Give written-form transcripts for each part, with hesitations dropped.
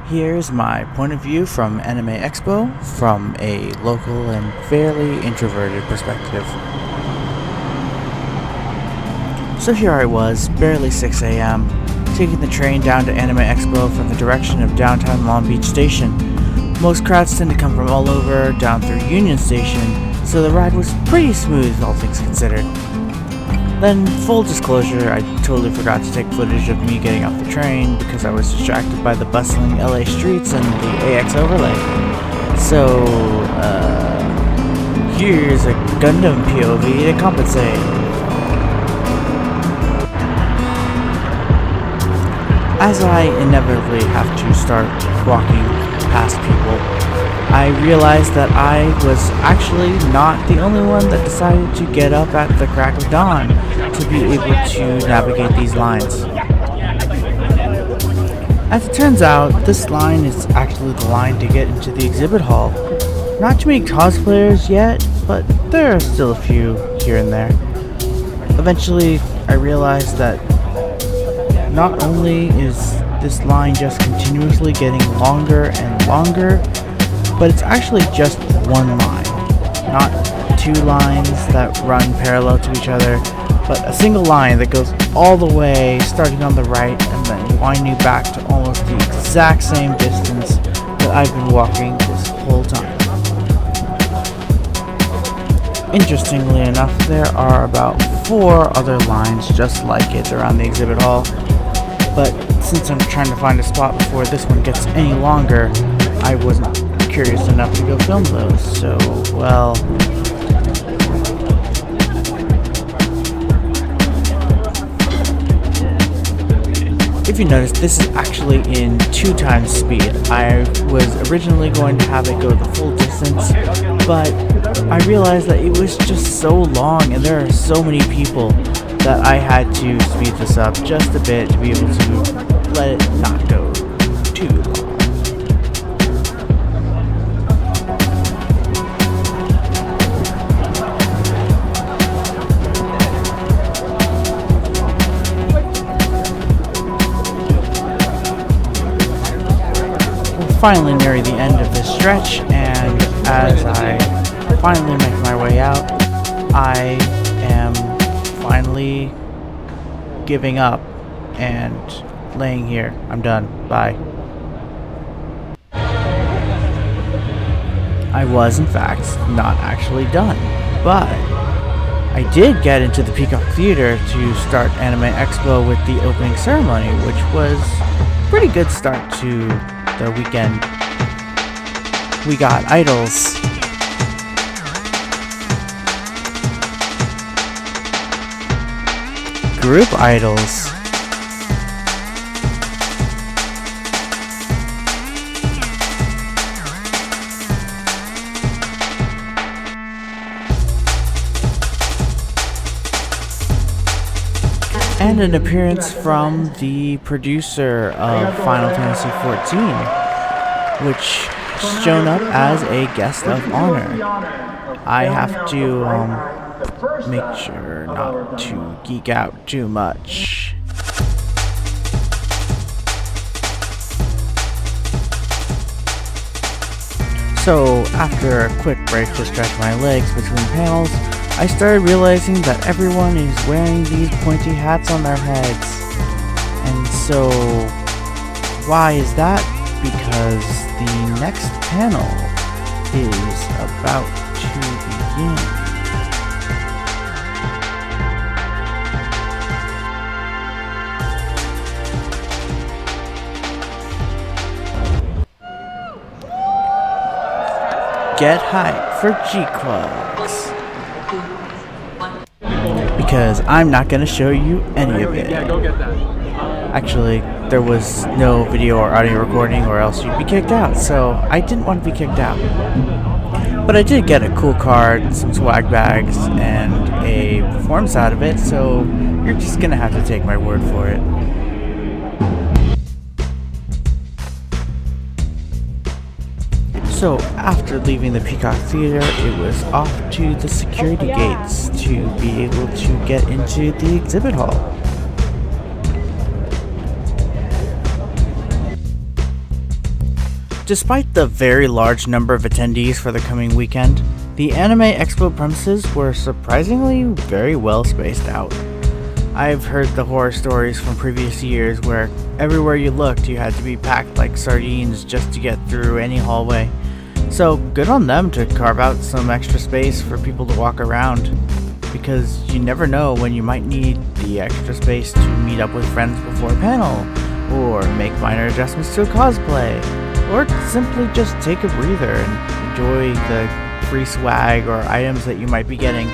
Here's my point of view from Anime Expo from a local and fairly introverted perspective. So here I was, barely 6 a.m., taking the train down to Anime Expo from the direction of downtown Long Beach Station. Most crowds tend to come from all over, down through Union Station, so the ride was pretty smooth, all things considered. Then, full disclosure, I totally forgot to take footage of me getting off the train because I was distracted by the bustling LA streets and the AX overlay. So, here's a Gundam POV to compensate. As I inevitably have to start walking past people, I realized that I was actually not the only one that decided to get up at the crack of dawn to be able to navigate these lines. As it turns out, this line is actually the line to get into the exhibit hall. Not too many cosplayers yet, but there are still a few here and there. Eventually, I realized that not only is this line just continuously getting longer and longer, but it's actually just one line, not two lines that run parallel to each other, but a single line that goes all the way, starting on the right and then winding back to almost the exact same distance that I've been walking this whole time. Interestingly enough, there are about 4 other lines just like it around the exhibit hall, but since I'm trying to find a spot before this one gets any longer, I wasn't curious enough to go film those, so, well, if you notice, this is actually in 2 times speed. I was originally going to have it go the full distance, but I realized that it was just so long and there are so many people that I had to speed this up just a bit to be able to let it not go too long. Finally nearing the end of this stretch, and as I finally make my way out, I am finally giving up and laying here. I'm done. Bye. I was, in fact, not actually done, but I did get into the Peacock Theater to start Anime Expo with the opening ceremony, which was a pretty good start to the weekend. We got idols. Group idols. And an appearance from the producer of Final Fantasy XIV, which has shown up as a guest of honor. I have to make sure not to geek out too much. So, after a quick break to stretch my legs between panels, I started realizing that everyone is wearing these pointy hats on their heads. And so, why is that? Because the next panel is about to begin. Get hyped for G-Quags. Because I'm not going to show you any of it. Yeah, go get that. Actually, there was no video or audio recording or else you'd be kicked out, so I didn't want to be kicked out. But I did get a cool card, some swag bags, and a performance out of it, so you're just going to have to take my word for it. So, after leaving the Peacock Theater, it was off to the security gates to be able to get into the exhibit hall. Despite the very large number of attendees for the coming weekend, the Anime Expo premises were surprisingly very well spaced out. I've heard the horror stories from previous years where everywhere you looked you had to be packed like sardines just to get through any hallway. So good on them to carve out some extra space for people to walk around, because you never know when you might need the extra space to meet up with friends before a panel, or make minor adjustments to a cosplay, or simply just take a breather and enjoy the free swag or items that you might be getting.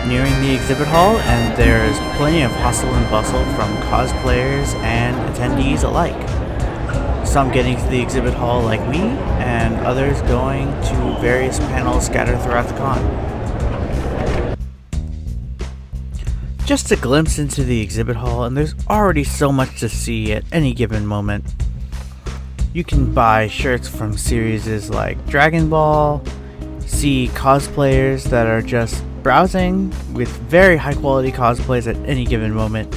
Nearing the exhibit hall, and there's plenty of hustle and bustle from cosplayers and attendees alike. Some getting to the exhibit hall like me, and others going to various panels scattered throughout the con. Just a glimpse into the exhibit hall, and there's already so much to see at any given moment. You can buy shirts from series like Dragon Ball, see cosplayers that are just browsing with very high quality cosplays at any given moment,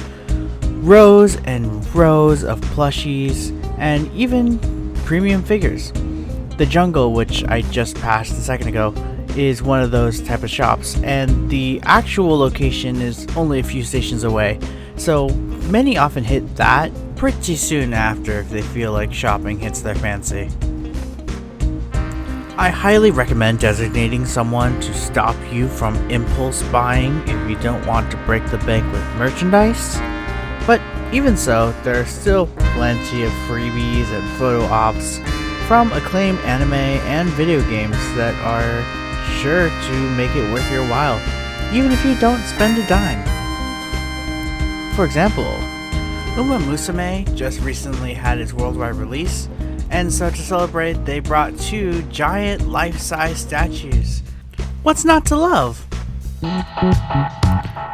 rows and rows of plushies, and even premium figures. The Jungle, which I just passed a second ago, is one of those type of shops, and the actual location is only a few stations away, so many often hit that pretty soon after if they feel like shopping hits their fancy. I highly recommend designating someone to stop you from impulse buying if you don't want to break the bank with merchandise, but even so, there are still plenty of freebies and photo ops from acclaimed anime and video games that are sure to make it worth your while, even if you don't spend a dime. For example, Uma Musume just recently had its worldwide release, and so to celebrate, they brought 2 giant life-size statues. What's not to love?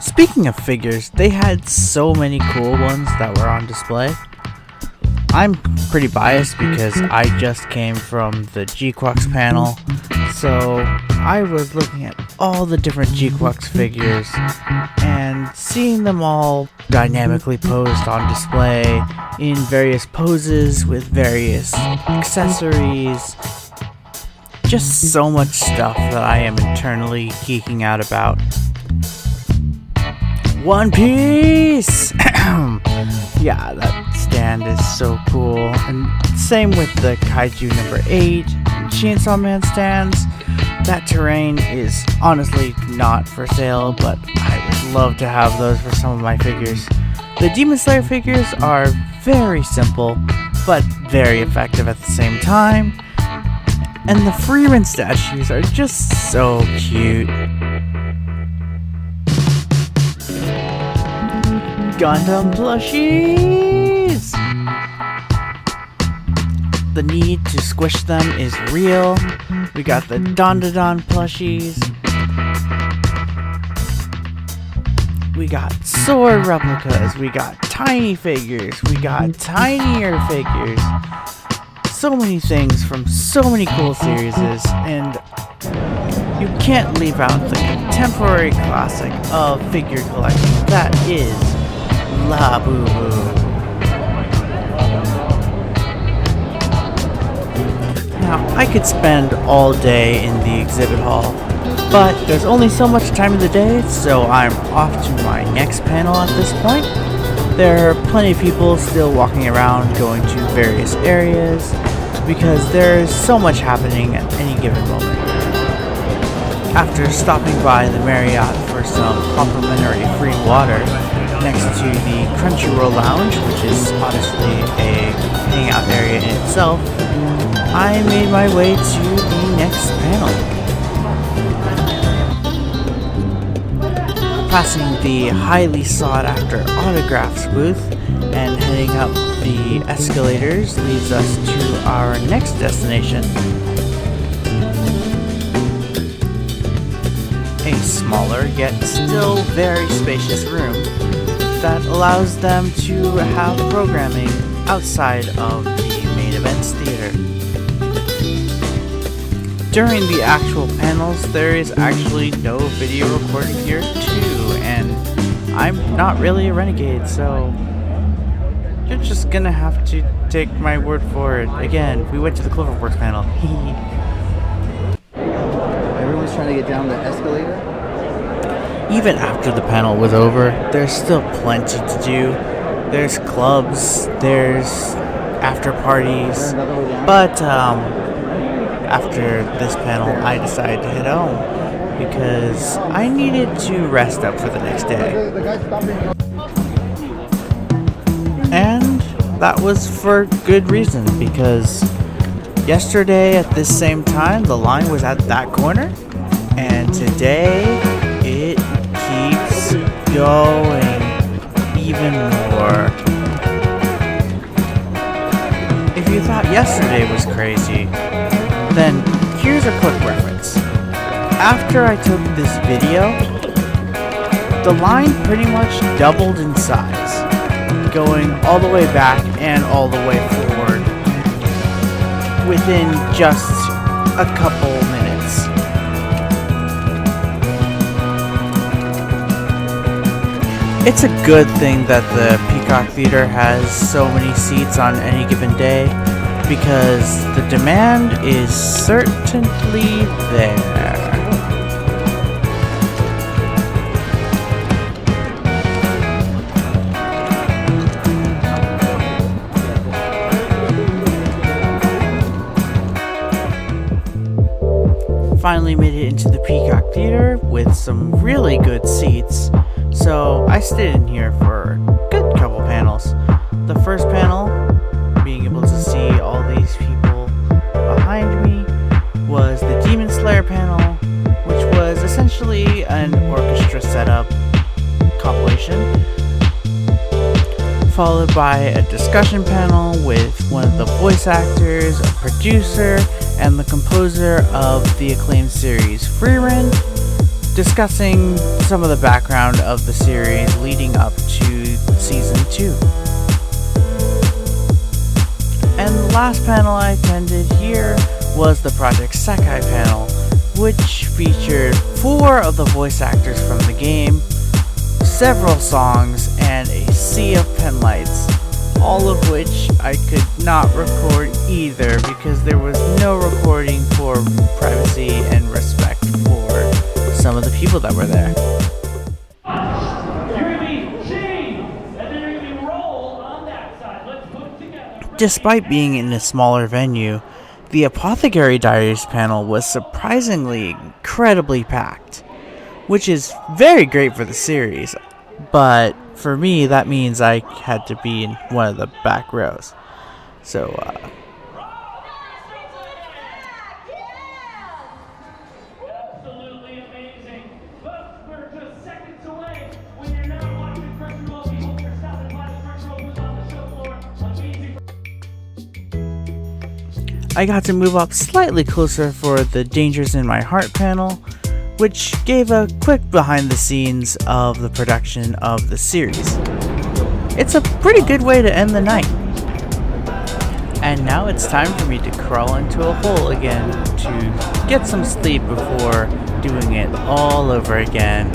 Speaking of figures, they had so many cool ones that were on display. I'm pretty biased because I just came from the G-Quux panel, so I was looking at all the different G-Quux figures and seeing them all dynamically posed on display in various poses with various accessories. Just so much stuff that I am internally geeking out about. One Piece! Yeah, that stand is so cool. And same with the Kaiju number 8, Chainsaw Man stands. That terrain is honestly not for sale, but I would love to have those for some of my figures. The Demon Slayer figures are very simple, but very effective at the same time. And the Freeman statues are just so cute. Gundam plushies! The need to squish them is real. We got the Don plushies. We got sword replicas. We got tiny figures. We got tinier figures. So many things from so many cool series, and you can't leave out the contemporary classic of figure collecting. That is La Boo Boo. Now, I could spend all day in the exhibit hall, but there's only so much time in the day, so I'm off to my next panel at this point. There are plenty of people still walking around, going to various areas, because there's so much happening at any given moment. After stopping by the Marriott for some complimentary free water next to the Crunchyroll Lounge, which is honestly a hangout area in itself, I made my way to the next panel. Passing the highly sought-after autographs booth and heading up the escalators leads us to our next destination. A smaller yet still very spacious room that allows them to have programming outside of the main events theater. During the actual panels, there is actually no video recording here too, and I'm not really a renegade, so you're just gonna have to take my word for it. Again, we went to the Cloverworks panel. Everyone's trying to get down the escalator. Even after the panel was over, there's still plenty to do. There's clubs, there's after parties, but after this panel, I decided to head home because I needed to rest up for the next day. And that was for good reason, because yesterday at this same time, the line was at that corner, and today it keeps going even more. If you thought yesterday was crazy, then here's a quick reference. After I took this video, the line pretty much doubled in size, going all the way back and all the way forward within just a couple minutes. It's a good thing that the Peacock Theater has so many seats on any given day, because the demand is certainly there. Finally made it into the Peacock Theater with some really good seats, so I stayed in here for a good couple panels. The first panel, being able to see all these people behind me, was the Demon Slayer panel, which was essentially an orchestra setup compilation, followed by a discussion panel with one of the voice actors, a producer, and the composer of the acclaimed series Freerun, discussing some of the background of the series leading up to Season 2. And the last panel I attended here was the Project Sekai panel, which featured 4 of the voice actors from the game, several songs, and a sea of pen lights, all of which I could not record either because there was no recording for privacy and respect for some of the people that were there. Despite being in a smaller venue, the Apothecary Diaries panel was surprisingly incredibly packed, which is very great for the series, but for me that means I had to be in one of the back rows. So, I got to move up slightly closer for the Dangers in My Heart panel, which gave a quick behind the scenes of the production of the series. It's a pretty good way to end the night. And now it's time for me to crawl into a hole again to get some sleep before doing it all over again.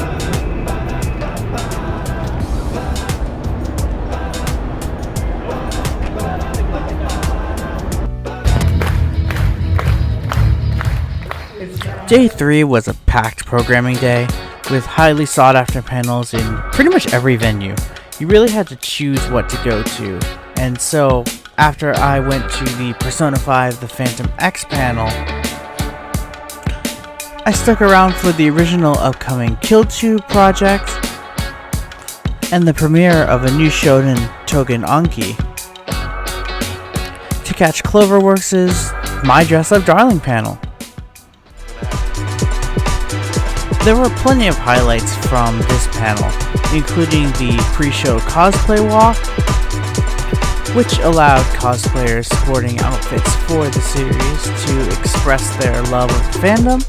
Day 3 was a packed programming day with highly sought after panels in pretty much every venue. You really had to choose what to go to, and so after I went to the Persona 5 The Phantom X panel, I stuck around for the original upcoming Kill 2 project and the premiere of a new shonen, Togen Anki, to catch Cloverworks' My Dress Up Darling panel. There were plenty of highlights from this panel, including the pre-show cosplay walk, which allowed cosplayers sporting outfits for the series to express their love of the fandom,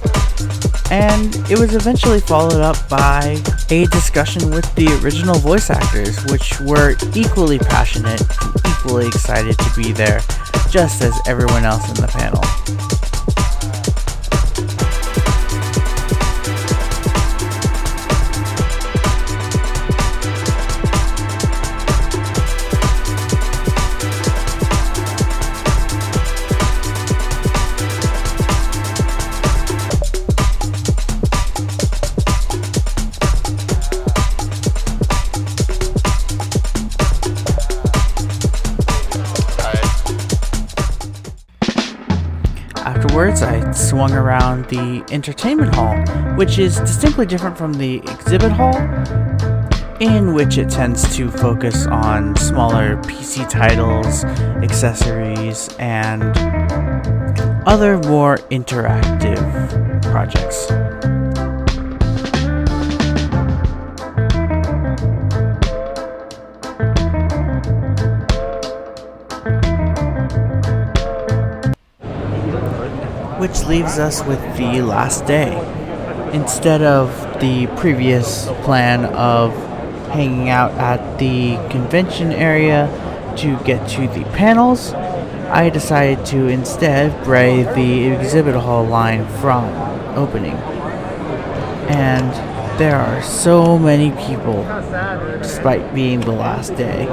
and it was eventually followed up by a discussion with the original voice actors, which were equally passionate and equally excited to be there, just as everyone else in the panel. Afterwards, I swung around the entertainment hall, which is distinctly different from the exhibit hall, in which it tends to focus on smaller PC titles, accessories, and other more interactive projects. Which leaves us with the last day. Instead of the previous plan of hanging out at the convention area to get to the panels, I decided to instead brave the exhibit hall line from opening. And there are so many people, despite being the last day.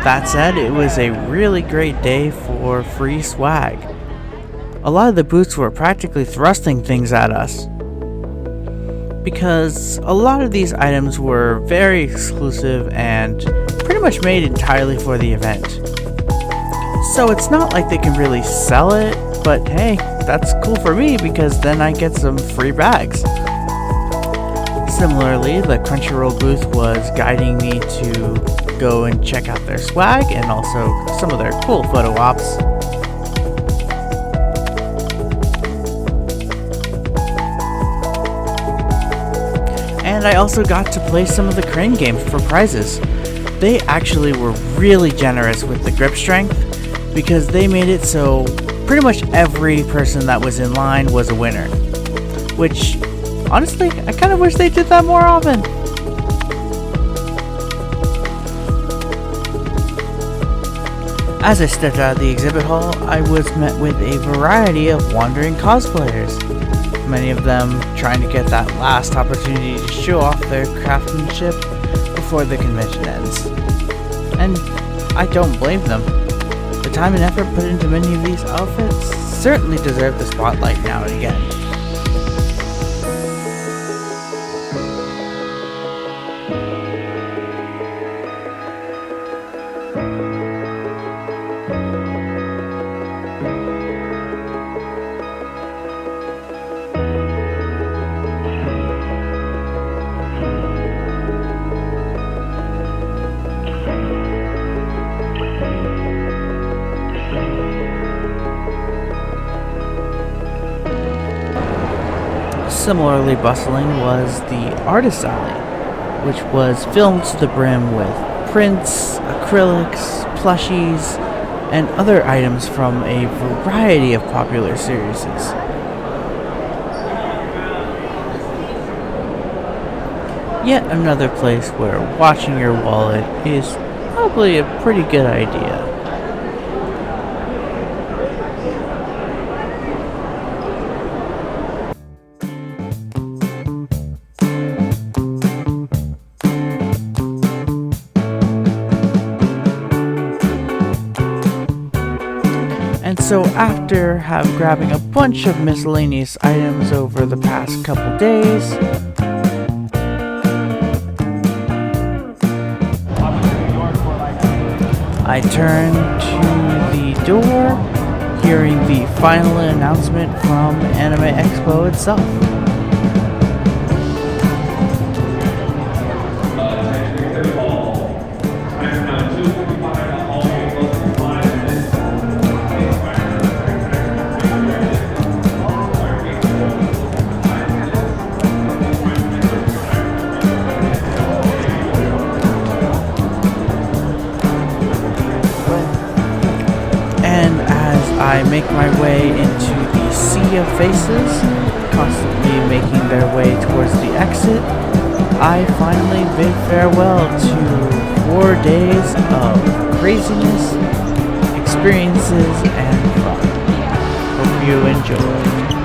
That said, it was a really great day for free swag. A lot of the booths were practically thrusting things at us, because a lot of these items were very exclusive and pretty much made entirely for the event. So it's not like they can really sell it, but hey, that's cool for me because then I get some free bags. Similarly, the Crunchyroll booth was guiding me to go and check out their swag and also some of their cool photo ops. And I also got to play some of the crane games for prizes. They actually were really generous with the grip strength because they made it so pretty much every person that was in line was a winner. Which, honestly, I kind of wish they did that more often. As I stepped out of the exhibit hall, I was met with a variety of wandering cosplayers, many of them trying to get that last opportunity to show off their craftsmanship before the convention ends. And I don't blame them. The time and effort put into many of these outfits certainly deserve the spotlight now and again. Similarly bustling was the Artist Alley, which was filled to the brim with prints, acrylics, plushies, and other items from a variety of popular series. Yet another place where watching your wallet is probably a pretty good idea. And so after grabbing a bunch of miscellaneous items over the past couple days, I turned to the door, hearing the final announcement from Anime Expo itself. I make my way into the sea of faces, constantly making their way towards the exit. I finally bid farewell to 4 days of craziness, experiences, and fun. Hope you enjoyed.